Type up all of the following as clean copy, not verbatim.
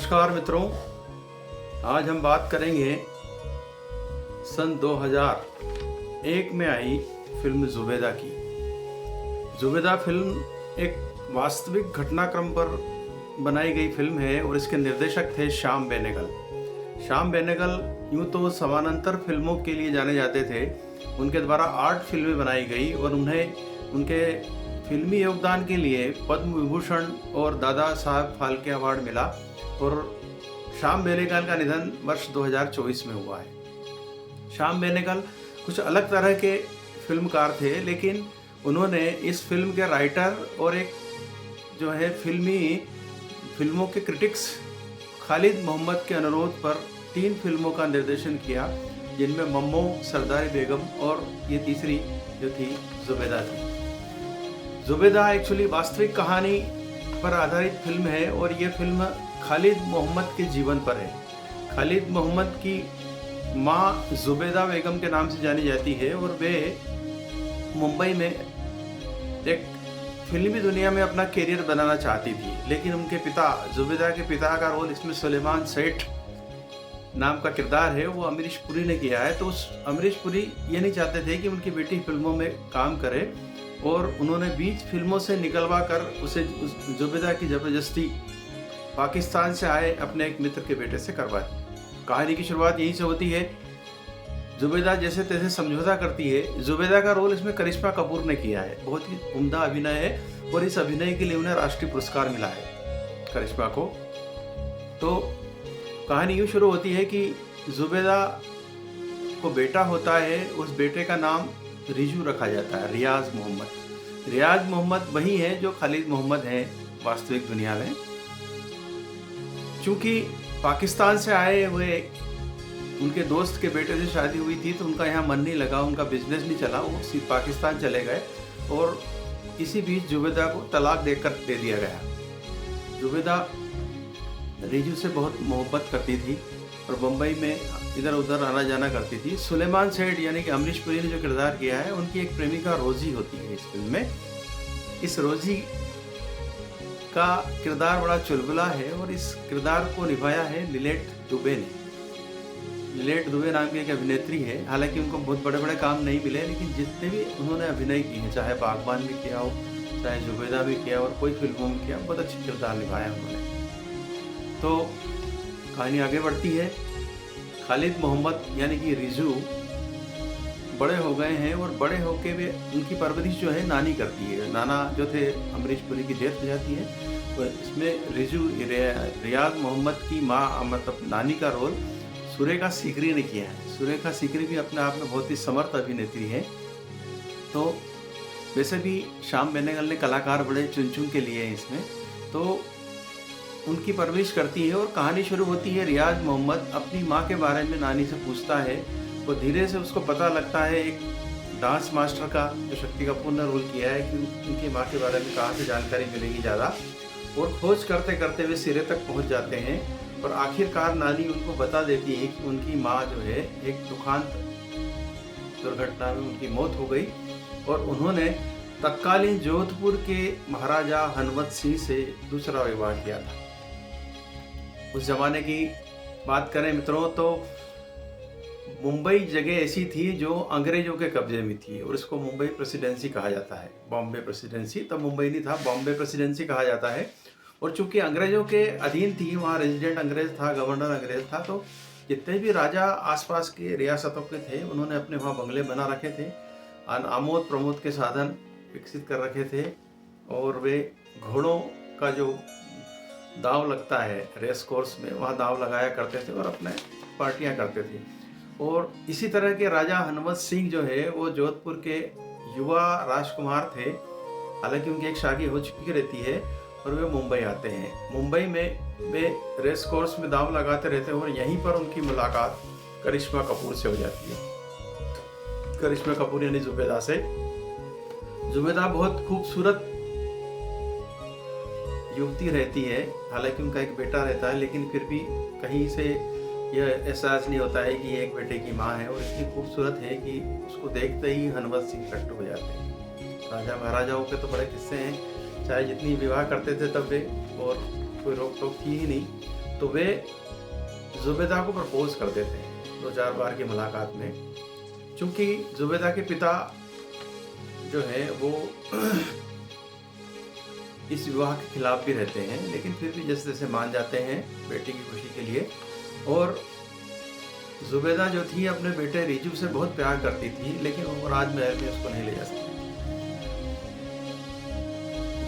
नमस्कार मित्रों, आज हम बात करेंगे सन 2001 में आई फिल्म जुबेदा की। जुबेदा फिल्म एक वास्तविक घटनाक्रम पर बनाई गई फिल्म है और इसके निर्देशक थे श्याम बेनेगल। श्याम बेनेगल यूँ तो समानांतर फिल्मों के लिए जाने जाते थे। उनके द्वारा 8 फिल्में बनाई गई और उन्हें उनके फिल्मी योगदान के लिए पद्म विभूषण और दादा साहब फाल्के अवार्ड मिला। और श्याम बेनेगल का निधन वर्ष 2024 में हुआ है। श्याम बेनेगल कुछ अलग तरह के फिल्मकार थे, लेकिन उन्होंने इस फिल्म के राइटर और एक जो है फिल्मों के क्रिटिक्स खालिद मोहम्मद के अनुरोध पर 3 फिल्मों का निर्देशन किया, जिनमें मम्मो, सरदारी बेगम और ये तीसरी जो थी जुबेदा थी। जुबेदा एक्चुअली वास्तविक कहानी पर आधारित फिल्म है और ये फिल्म खालिद मोहम्मद के जीवन पर है। खालिद मोहम्मद की माँ जुबेदा बेगम के नाम से जानी जाती है और वे मुंबई में एक फिल्मी दुनिया में अपना करियर बनाना चाहती थी, लेकिन उनके पिता, जुबेदा के पिता का रोल इसमें सुलेमान सेठ नाम का किरदार है, वो अमरीश पुरी ने किया है। तो उस अमरीश पुरी ये नहीं चाहते थे कि उनकी बेटी फिल्मों में काम करे और उन्होंने 20 फिल्मों से निकलवा कर उसे जुबेदा की ज़बरदस्ती पाकिस्तान से आए अपने एक मित्र के बेटे से करवाई। कहानी की शुरुआत यहीं से होती है। जुबेदा जैसे तैसे समझौता करती है। जुबेदा का रोल इसमें करिश्मा कपूर ने किया है। बहुत ही उम्दा अभिनय है और इस अभिनय के लिए उन्हें राष्ट्रीय पुरस्कार मिला है करिश्मा को। तो कहानी यूँ शुरू होती है कि जुबेदा को बेटा होता है, उस बेटे का नाम रिजू रखा जाता है, रियाज मोहम्मद। रियाज मोहम्मद वही है जो खालिद मोहम्मद हैं वास्तविक दुनिया में। चूँकि पाकिस्तान से आए हुए उनके दोस्त के बेटे से शादी हुई थी, तो उनका यहाँ मन नहीं लगा, उनका बिजनेस नहीं चला, वो सिर्फ पाकिस्तान चले गए और इसी बीच जुबेदा को तलाक देकर दे दिया गया। जुबेदा रिजू से बहुत मोहब्बत करती थी और मुंबई में इधर उधर आना जाना करती थी। सुलेमान सेठ यानी कि अमरीश पुरी ने जो किरदार किया है, उनकी एक प्रेमिका रोजी होती है इस फिल्म में। इस रोजी का किरदार बड़ा चुलबुला है और इस किरदार को निभाया है लिलेट दुबे ने। लिलेट दुबे नाम की एक अभिनेत्री है। हालांकि उनको बहुत बड़े बड़े काम नहीं मिले, लेकिन जितने भी उन्होंने अभिनय किए हैं, चाहे बागबान भी किया हो, चाहे जुबेदा भी किया और कोई फिल्मों में किया, बहुत अच्छी किरदार निभाया उन्होंने। तो कहानी आगे बढ़ती है। खालिद मोहम्मद यानी कि रिजू बड़े हो गए हैं और बड़े होके वे उनकी परवरिश जो है नानी करती है। नाना जो थे अमरीश पुरी की डेथ हो जाती है, और इसमें रिजू रियाज मोहम्मद की माँ मतलब नानी का रोल सुरेखा सीकरी ने किया है। सुरेखा सीकरी भी अपने आप में बहुत ही समर्थ अभिनेत्री है। तो वैसे भी श्याम बेनेगल ने कलाकार बड़े चुन चुन के लिए हैं इसमें, तो उनकी परवरिश करती है। और कहानी शुरू होती है, रियाज मोहम्मद अपनी माँ के बारे में नानी से पूछता है और धीरे से उसको पता लगता है एक डांस मास्टर का जो शक्ति कपूर ने रोल किया है कि उनकी माँ के बारे में कहाँ से जानकारी मिलेगी ज़्यादा। और खोज करते करते वे सिरे तक पहुँच जाते हैं और आखिरकार नानी उनको बता देती है कि उनकी माँ जो है एक दुखांत दुर्घटना में उनकी मौत हो गई और उन्होंने तत्कालीन जोधपुर के महाराजा हनवत सिंह से दूसरा विवाह किया था। उस जमाने की बात करें मित्रों, तो मुंबई जगह ऐसी थी जो अंग्रेजों के कब्जे में थी और इसको मुंबई प्रेसिडेंसी कहा जाता है। बॉम्बे प्रेसिडेंसी, तब मुंबई नहीं था, बॉम्बे प्रेसिडेंसी कहा जाता है। और चूंकि अंग्रेजों के अधीन थी, वहाँ रेजिडेंट अंग्रेज था, गवर्नर अंग्रेज था, तो जितने भी राजा आसपास के रियासतों के थे, उन्होंने अपने वहाँ बंगले बना रखे थे, आमोद प्रमोद के साधन विकसित कर रखे थे और वे घोड़ों का जो दाव लगता है रेस कोर्स में, वहाँ दाव लगाया करते थे और अपने पार्टियां करते थे। और इसी तरह के राजा हनवत सिंह जो है वो जोधपुर के युवा राजकुमार थे। हालांकि उनकी एक शादी हो चुकी रहती है और वे मुंबई आते हैं। मुंबई में वे रेस कोर्स में दाव लगाते रहते हैं और यहीं पर उनकी मुलाकात करिश्मा कपूर से हो जाती है। करिश्मा कपूर यानी जुबेदा से। जुबेदा बहुत खूबसूरत युवती रहती है। हालांकि उनका एक बेटा रहता है, लेकिन फिर भी कहीं से यह एहसास नहीं होता है कि ये एक बेटे की माँ है और इतनी खूबसूरत है कि उसको देखते ही हनवत सिंह कट्ट हो जाते हैं। राजा महाराजाओं के तो बड़े किस्से हैं, चाहे जितनी विवाह करते थे तब वे, और कोई रोक टोक थी ही नहीं। तो वे जुबैदा को प्रपोज कर देते हैं 2-4 बार की मुलाकात में। चूँकि जुबैदा के पिता जो है वो इस विवाह के खिलाफ भी रहते हैं, लेकिन फिर भी जैसे तैसे मान जाते हैं बेटी की खुशी के लिए। और जुबैदा जो थी अपने बेटे रिजू से बहुत प्यार करती थी, लेकिन वो राजमहल में उसको नहीं ले जा सकती।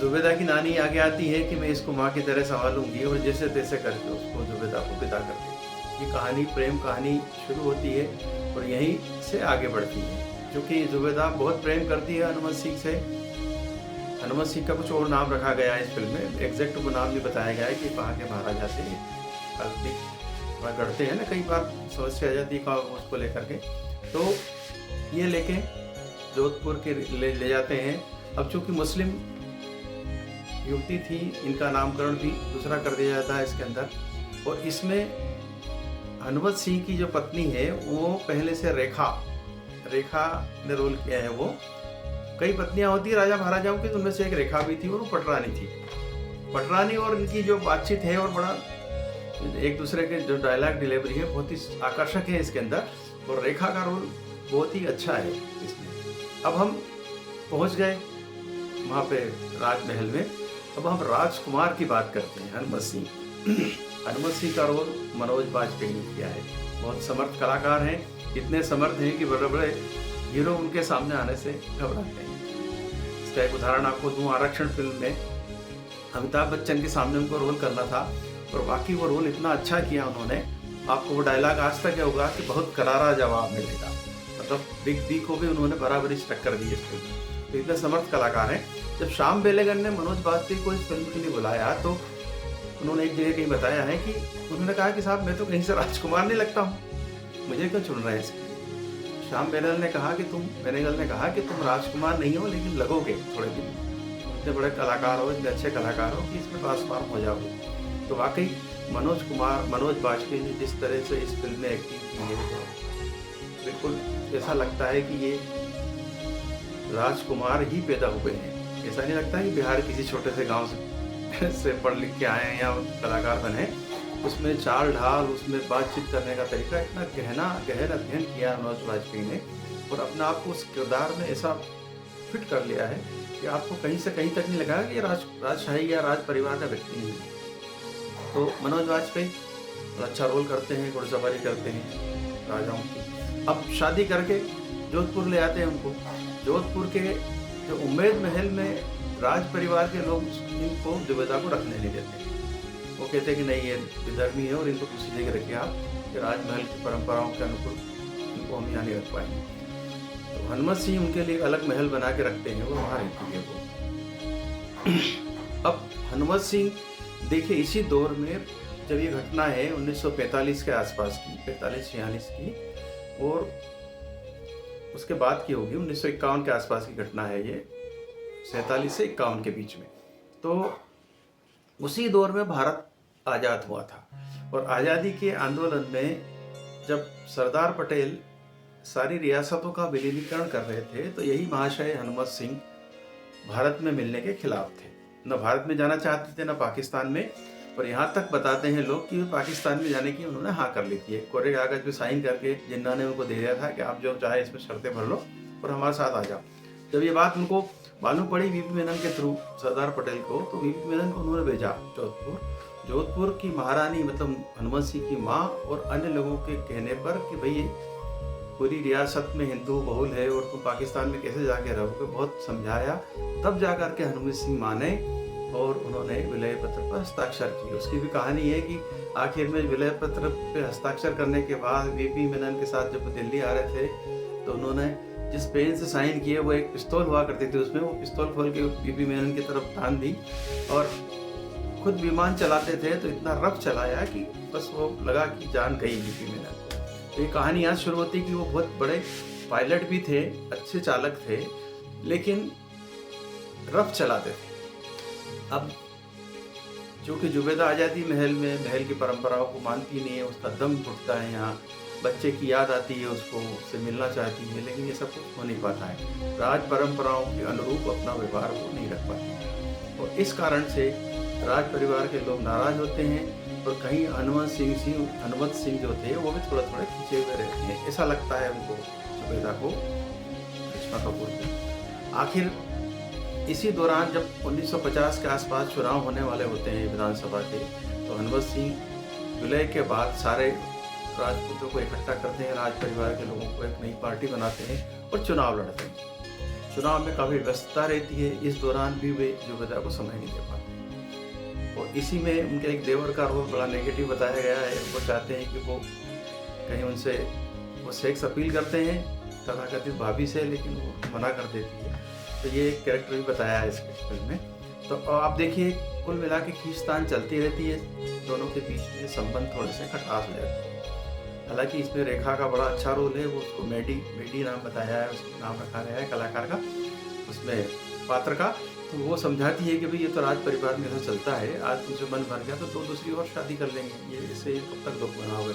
जुबैदा की नानी आगे आती है कि मैं इसको माँ की तरह संभालूंगी, और जैसे तैसे करके उसको जुबैदा को विदा कर देती है। ये कहानी प्रेम कहानी शुरू होती है और यहीं से आगे बढ़ती है। क्योंकि जुबैदा बहुत प्रेम करती है हनुमत सिंह से। हनुमत सिंह का कुछ और नाम रखा गया है इस फिल्म में, एग्जैक्ट वो नाम नहीं बताया गया है कि वहाँ के महाराजा से काल्पनिक गढ़ते हैं ना, कई बार समस्या आ जाती है उसको लेकर के। तो ये लेके जोधपुर के ले जाते हैं। अब चूंकि मुस्लिम युवती थी, इनका नामकरण भी दूसरा कर दिया जाता है इसके अंदर। और इसमें हनुमत सिंह की जो पत्नी है वो पहले से रेखा ने रोल किया है। वो कई पत्नियां होती है राजा महाराजाओं की, उनमें से एक रेखा भी थी और वो पटरानी थी। पटरानी और इनकी जो बातचीत है और बड़ा एक दूसरे के जो डायलॉग डिलीवरी है बहुत ही आकर्षक है इसके अंदर, और रेखा का रोल बहुत ही अच्छा है इसमें। अब हम पहुंच गए वहाँ पे राजमहल में। अब हम राजकुमार की बात करते हैं, हनुमत सिंह। हनुमत सिंह का रोल मनोज बाजपेयी ने किया है। बहुत समर्थ कलाकार हैं, इतने समर्थ हैं कि बड़े बड़े हीरो उनके सामने आने से घबराते हैं। इसका एक उदाहरण आपको दूं, आरक्षण फिल्म में अमिताभ बच्चन के सामने उनको रोल करना था और बाकी वो रोल इतना अच्छा किया उन्होंने। आपको वो डायलॉग आज तक होगा कि बहुत करारा जवाब मिलेगा, मतलब बिग बी को भी उन्होंने बराबरी से टक्कर दी इस फिल्म में। तो इतने समर्थ कलाकार हैं। जब श्याम बेनेगल ने मनोज बाजपेयी को इस फिल्म के लिए बुलाया तो उन्होंने एक जगह कहीं बताया है कि उन्होंने कहा कि साहब मैं तो कहीं से राजकुमार नहीं लगता हूँ, मुझे क्यों चुन रहे हैं इसके। श्याम बेनेगल ने कहा कि तुम राजकुमार नहीं हो लेकिन लगोगे थोड़े दिन, इतने बड़े कलाकार हो, इतने अच्छे कलाकार हो कि इसमें ट्रांसफॉर्म हो जाओगे। तो वाकई मनोज बाजपेयी ने जिस तरह से इस फिल्म में एक्टिंग की है तो बिल्कुल ऐसा लगता है कि ये राजकुमार ही पैदा हुए हैं। ऐसा नहीं लगता कि बिहार किसी छोटे से गांव से पढ़ लिख के आए हैं या कलाकार बने। उसमें चाल ढाल, उसमें बातचीत करने का तरीका, इतना गहरा अध्ययन किया मनोज बाजपेयी ने और अपने आप को उस किरदार में ऐसा फिट कर लिया है कि आपको कहीं से कहीं तक नहीं लगा कि ये राजशाही या राज परिवार का व्यक्ति नहीं है। तो मनोज बाजपेयी अच्छा रोल करते हैं, घुड़सवारी करते हैं राजाओं की। अब शादी करके जोधपुर ले आते हैं उनको। जोधपुर के जो उम्मेद महल में राज परिवार के लोग इनको जुबैदा को रखने नहीं देते। वो कहते हैं कि नहीं, ये विधर्मी है और इनको दूसरी जगह रखिए आप, कि राजमहल की परंपराओं के अनुकूल इनको हम यहाँ नहीं रख पाएंगे। तो हनुमत सिंह उनके लिए अलग महल बना के रखते हैं, वो वहाँ रहती है वो। अब हनुमत सिंह देखिए, इसी दौर में जब ये घटना है 1945 के आसपास की, 45-46 की, और उसके बाद की होगी 1951 के आसपास की घटना है ये, 47 से 51 के बीच में। तो उसी दौर में भारत आज़ाद हुआ था और आज़ादी के आंदोलन में जब सरदार पटेल सारी रियासतों का विलीनीकरण कर रहे थे तो यही महाशय हनुमत सिंह भारत में मिलने के खिलाफ थे। न भारत में जाना चाहते थे न पाकिस्तान में, और यहाँ तक बताते हैं लोग कि पाकिस्तान में जाने की उन्होंने हाँ कर ली थी। कोरे कागज पे साइन करके जिन्ना ने उनको दे दिया था कि आप जो चाहे इसमें शर्तें भर लो और हमारे साथ आ जाओ। जब ये बात उनको मालूम पड़ी वीपी मेनन के थ्रू सरदार पटेल को, तो वीपी मेनन को उन्होंने भेजा जोधपुर की महारानी मतलब हनुमत सिंह की माँ और अन्य लोगों के कहने पर कि भाई पूरी रियासत में हिंदू बहुल है और तुम पाकिस्तान में कैसे जाके रहोगे। बहुत समझाया, तब जा कर के हनुमत सिंह माने और उन्होंने विलय पत्र पर हस्ताक्षर किए। उसकी भी कहानी है कि आखिर में विलय पत्र पर हस्ताक्षर करने के बाद वीपी मेनन के साथ जब दिल्ली आ रहे थे तो उन्होंने जिस पेन से साइन किए वो एक पिस्तौल हुआ करती थी, उसमें वो पिस्तौल खोल के वीपी मेनन की तरफ तान दी और खुद विमान चलाते थे तो इतना रफ चलाया कि बस वो लगा कि जान गई वीपी मेनन को। तो ये कहानी यहाँ शुरू होती कि वो बहुत बड़े पायलट भी थे, अच्छे चालक थे, लेकिन रफ चलाते थे। अब चूँकि जुबैदा आज़ादी महल की परंपराओं को मानती नहीं है, उसका दम घुटता है, यहाँ बच्चे की याद आती है, उससे मिलना चाहती है, लेकिन ये सब कुछ हो नहीं पाता है। राज परंपराओं के अनुरूप अपना व्यवहार वो नहीं रख पाती और इस कारण से राज परिवार के लोग नाराज होते हैं और कहीं हनुमंत सिंह जो थे वो भी थोड़े-थोड़े खींचे हुए रहते हैं, ऐसा लगता है उनको, जुबेदा को, करिश्मा कपूर को। आखिर इसी दौरान जब 1950 के आस-पास चुनाव होने वाले होते हैं विधानसभा के, तो हनुमंत सिंह विलय के बाद सारे राजपूतों को इकट्ठा करते हैं, राज परिवार के लोगों को एक नई पार्टी बनाते हैं और चुनाव लड़ते हैं। चुनाव में काफ़ी व्यस्तता रहती है, इस दौरान भी वे जुबेदा को समय नहीं दे पाते। और इसी में उनके एक देवर का रोल बड़ा नेगेटिव बताया गया है। वो चाहते हैं कि वो कहीं उनसे वो सेक्स अपील करते हैं तथाकथित भाभी से, लेकिन वो मना कर देती है। तो ये एक कैरेक्टर भी बताया है इस फिल्म में। तो आप देखिए, कुल मिला के खींचतान चलती रहती है, दोनों के बीच में संबंध थोड़े से खटास हो जाते हैं। हालांकि इसमें रेखा का बड़ा अच्छा रोल है, वो उसको मेडी नाम बताया है, उसको नाम रखा गया है कलाकार का, उसमें पात्र का। तो वो समझाती है कि भाई ये तो राज परिवार में ऐसा चलता है, आज तुमसे मन भर गया तो दूसरी और शादी कर लेंगे, ये इससे कब तक दुख बनाओगे।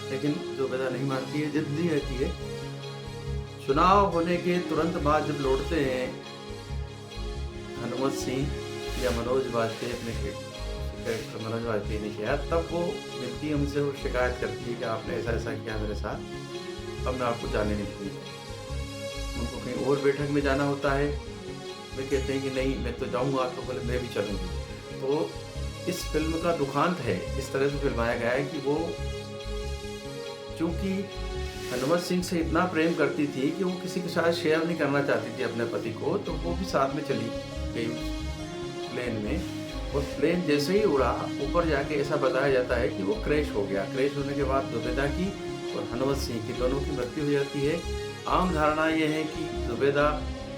लेकिन जुबेदा नहीं मानती है, जिद्दी रहती है। चुनाव होने के तुरंत बाद जब लौटते हैं हनुमंत सिंह या मनोज वाजपेयी, अपने कैरेक्टर मनोज वाजपेयी ने किया, तब वो मिलती है उनसे, वो शिकायत करती है कि आपने ऐसा ऐसा किया मेरे साथ, अब मैं आपको जाने नहीं दूँगी। उनको कहीं और बैठक में जाना होता है, वे कहते हैं कि नहीं मैं तो जाऊँगा, तो बोले मैं भी चलूँगी। तो इस फिल्म का दुखांत है, इस तरह से फिल्माया गया है कि वो चूँकि हनुमंत सिंह से इतना प्रेम करती थी कि वो किसी के साथ शेयर नहीं करना चाहती थी अपने पति को, तो वो भी साथ में चली गई प्लेन में। और प्लेन जैसे ही उड़ा, ऊपर जाके ऐसा बताया जाता है कि वो क्रैश हो गया। क्रैश होने के बाद जुबेदा की और हनुमंत सिंह की दोनों की मृत्यु हो जाती है। आम धारणा ये है कि जुबेदा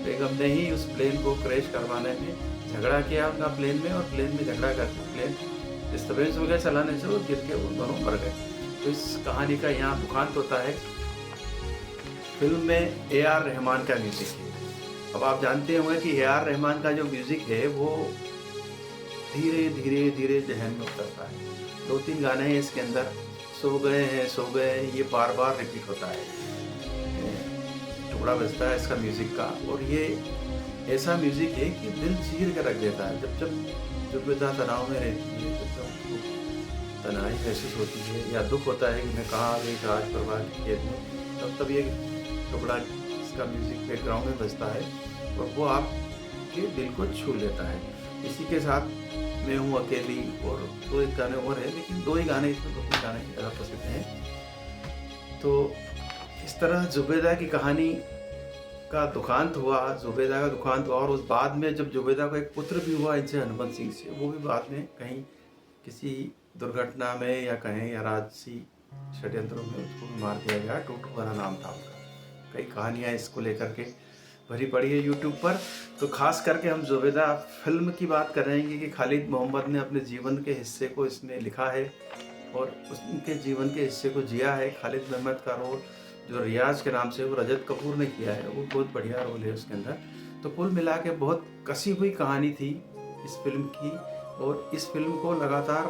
बेगम ने ही उस प्लेन को क्रैश करवाने में झगड़ा किया उनका प्लेन में, और प्लेन में झगड़ा करके प्लेन डिस्टर्बेंस हो गया चलाने से, वो गिर के वो दोनों मर गए। तो इस कहानी का यहाँ दुखांत होता है। फिल्म में ए.आर. रहमान का म्यूज़िक है। अब आप जानते होंगे कि ए.आर. रहमान का जो म्यूज़िक है वो धीरे धीरे धीरे ज़हन में उतरता है। 2-3 गाने हैं इसके अंदर, सो गए हैं, ये बार बार रिपीट होता है। टुकड़ा बजता है इसका म्यूज़िक का, और ये ऐसा म्यूज़िक है कि दिल चीर के रख देता है। जब जुबेदा तनाव में रहती है, जब उसको तनाई महसूस होती है या दुख होता है कि मैं कहाँ आ गई राज परिवार की कैद में, तब ये टुकड़ा इसका म्यूज़िक बैकग्राउंड में बजता है और वो आपके दिल को छू लेता है। इसी के साथ मैं हूँ अकेली और 2-1 गाने और हैं, लेकिन 2 ही गाने इसमें, 2-3 गाने ज़्यादा प्रसिद्ध हैं। तो इस तरह जुबेदा की कहानी का दुखांत हुआ, और उस बाद में जब जुबेदा को एक पुत्र भी हुआ इनसे, हनुमंत सिंह से, वो भी बाद में कहीं किसी दुर्घटना में या कहें या राजसी षड्यंत्रों में उसको भी मार दिया गया। टूटू वाला नाम था उनका। कई कहानियाँ इसको लेकर के भरी पड़ी है यूट्यूब पर। तो खास करके हम जुबेदा फिल्म की बात करेंगे कि खालिद मोहम्मद ने अपने जीवन के हिस्से को इसमें लिखा है और उनके जीवन के हिस्से को जिया है। खालिद मोहम्मद का रोल जो रियाज के नाम से वो रजत कपूर ने किया है, वो बहुत बढ़िया रोल है उसके अंदर। तो कुल मिला के बहुत कसी हुई कहानी थी इस फिल्म की, और इस फिल्म को लगातार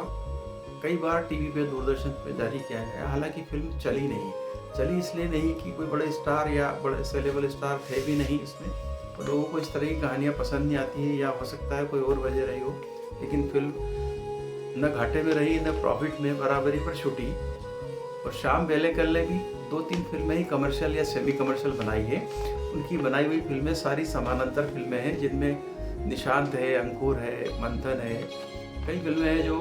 कई बार टीवी पे, दूरदर्शन पे जारी किया गया। हालांकि फिल्म चली इसलिए नहीं कि कोई बड़े स्टार या बड़े सेलेबल स्टार थे भी नहीं इसमें, तो लोगों को इस तरह की कहानियाँ पसंद नहीं आती है, या हो सकता है कोई और वजह रही हो। लेकिन फिल्म न घाटे में रही न प्रॉफिट में, बराबरी पर छूटी। और श्याम बेनेगल ने भी 2-3 फिल्में ही कमर्शियल या सेमी कमर्शियल बनाई है। उनकी बनाई हुई फिल्में सारी समानांतर फिल्में हैं, जिनमें निशांत है, अंकुर है, मंथन है, कई फिल्में हैं जो,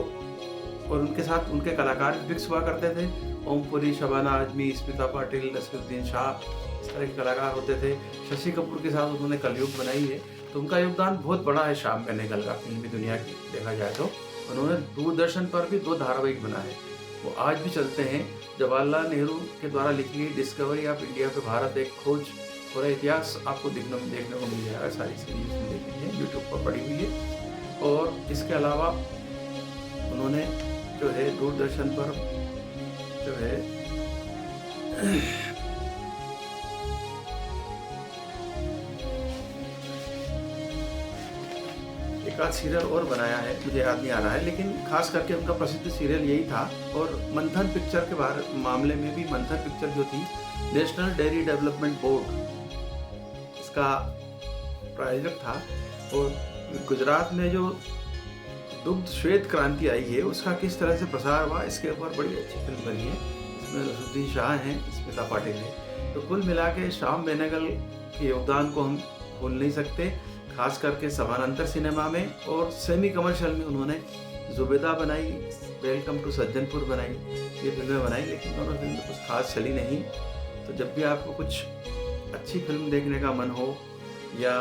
और उनके साथ उनके कलाकार फिक्स हुआ करते थे। ओमपुरी, शबाना आजमी, स्मिता पाटिल, नसीरुद्दीन शाह, इस तरह के कलाकार होते थे। शशि कपूर के साथ उन्होंने कलयुग बनाई है, तो उनका योगदान बहुत बड़ा है श्याम बेनेगल का फिल्मी दुनिया की देखा जाए तो। उन्होंने दूरदर्शन पर भी 2 धारावाहिक बनाए, वो आज भी चलते हैं। जवाहरलाल नेहरू के द्वारा लिखी गई डिस्कवरी ऑफ इंडिया पे भारत, एक खोज और इतिहास आपको देखने को मिल जाएगा। सारी सीरीज में देखी है, यूट्यूब पर पड़ी हुई है। और इसके अलावा उन्होंने जो है दूरदर्शन पर जो है एक आध सीरियल और बनाया है, मुझे याद नहीं आ रहा है, लेकिन खास करके उनका प्रसिद्ध सीरियल यही था। और मंथन पिक्चर के मामले में भी, मंथन पिक्चर जो थी नेशनल डेयरी डेवलपमेंट बोर्ड इसका प्रायोजक था, और गुजरात में जो दुग्ध श्वेत क्रांति आई है उसका किस तरह से प्रसार हुआ, इसके ऊपर बड़ी अच्छी फिल्म बनी है। इसमें नसरुद्दीन शाह हैं, स्मिता पाटिल है। तो कुल मिला के श्याम बेनेगल के योगदान को हम भूल नहीं सकते, खास करके समानांतर सिनेमा में और सेमी कमर्शियल में उन्होंने जुबेदा बनाई, वेलकम टू सज्जनपुर बनाई, ये फिल्में बनाई, लेकिन दोनों फिल्में कुछ खास चली नहीं। तो जब भी आपको कुछ अच्छी फिल्म देखने का मन हो या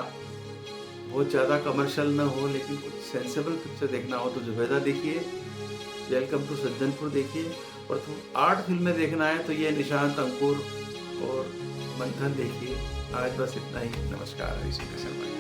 बहुत ज़्यादा कमर्शियल ना हो लेकिन कुछ सेंसेबल पिक्चर देखना हो तो जुबेदा देखिए, वेलकम टू सज्जनपुर देखिए, और तो आर्ट फिल्में देखना है तो ये निशांत, अंकुर और मंथन देखिए। आज बस इतना ही। नमस्कार, ऋषि शर्मा।